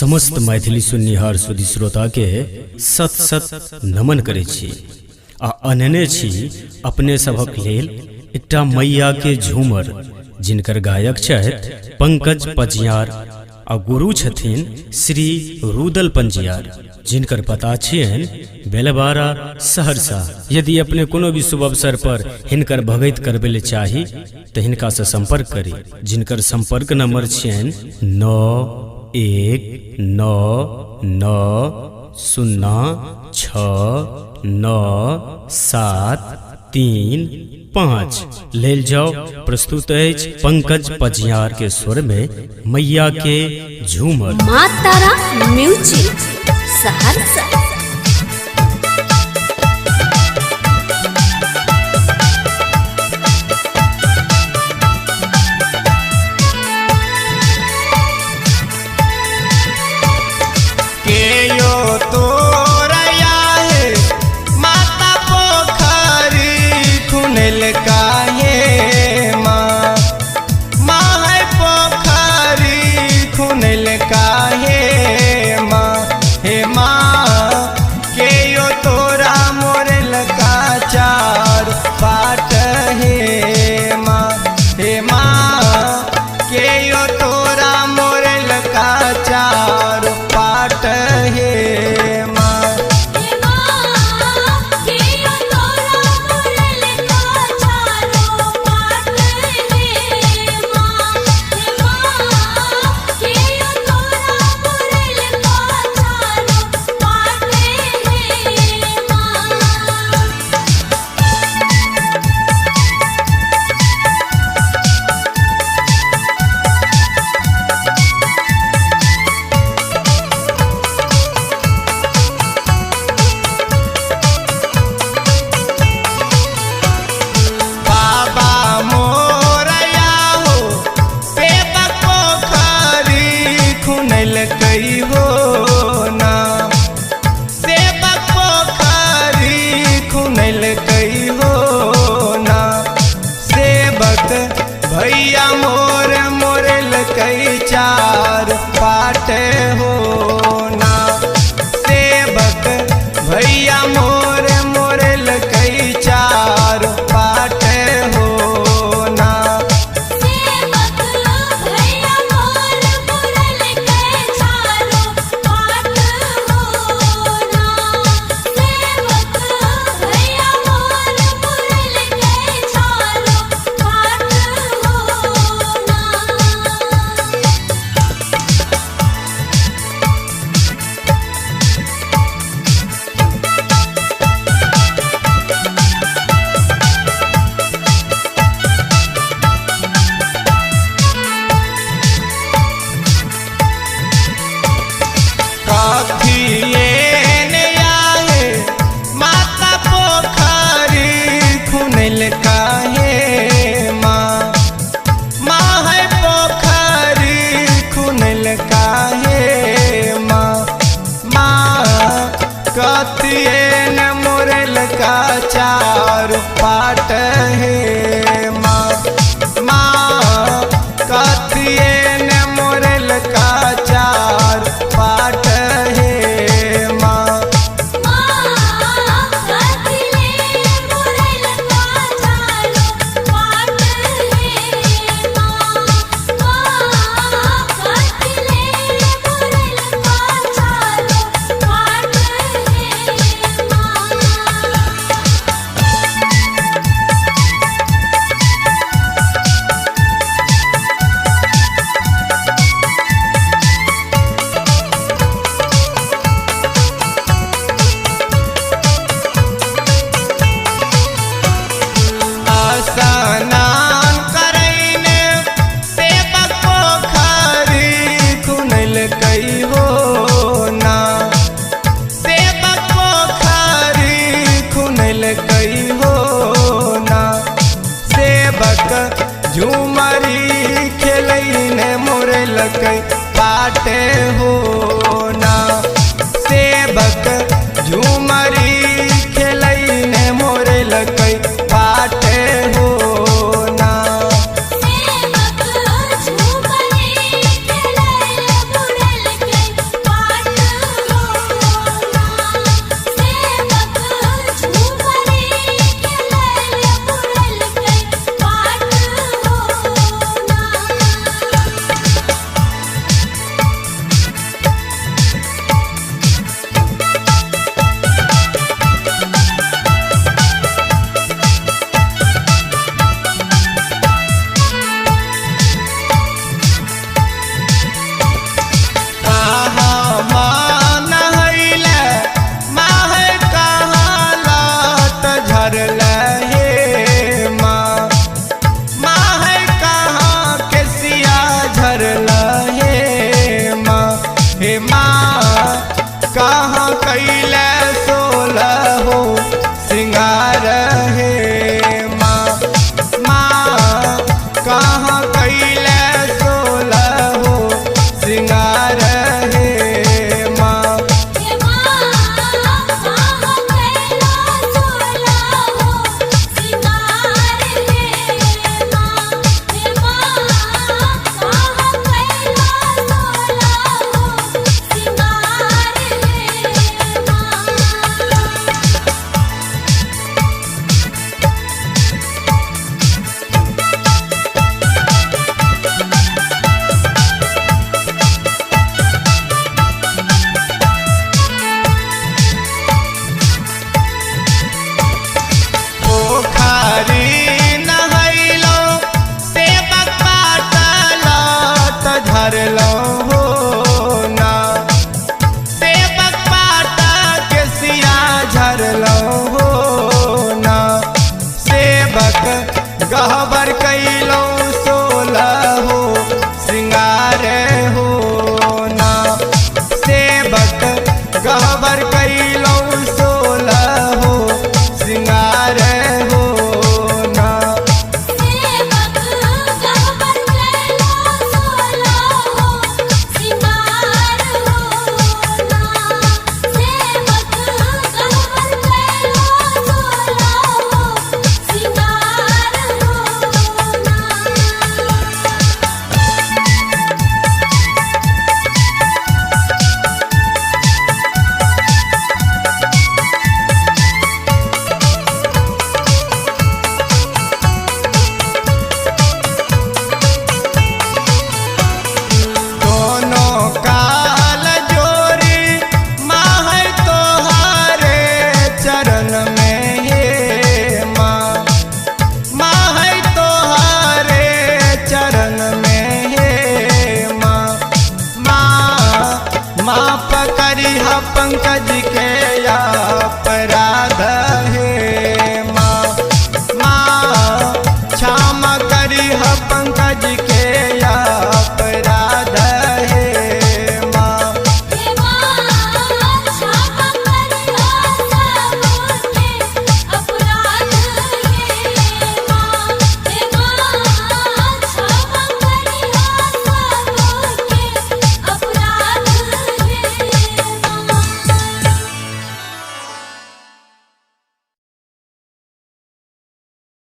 समस्त मैथिली सुननिहार सुधी श्रोता के सत सत नमन करे छी आ अनने छी अपने सभक लेल एकटा मैया के झूमर जिनकर गायक छथि पंकज पंजियार आ गुरु छथिन श्री रुदल पंजियार जिनकर पता छियनि बेलबारा सहरसा। यदि अपने कोनो भी शुभ अवसर पर हिनकर भगत करबे ले चाही तो हिनका से संपर्क करी जिनकर संपर्क नंबर छियनि 9190969735 लेल जाओ। प्रस्तुत है पंकज पंजियार के स्वर में मैया के झूमर। माँ तारा म्यूजिक सहरसा। भैया मोर मोरल कई चार पाट हो ना सेवक भैया मोर मोरल कई चार पाट हो ना सेवक भैया मोर मोरल कई चार पाट हो ना सेवक भैया मोर मोरल कई चार पाट हो ना। चार पाट है माँ कथिए न मोरल का चार पाट है माँ कथिले मोरल का चार पाट है माँ कथिले मोरल का चार पाट है माँ। स्नान करैने सेवक पोखरी खुनल कई हो ना सेवक पोखरी खुनल कई हो ना सेवक झूमरी खेलैने मोरल कई पाट हो ना सेवक झूमरी खेलैने मोरल कई पाट हो ना सेवक झूमरी खेलैल मोरल कई माफ करिहा पंकज के अपराध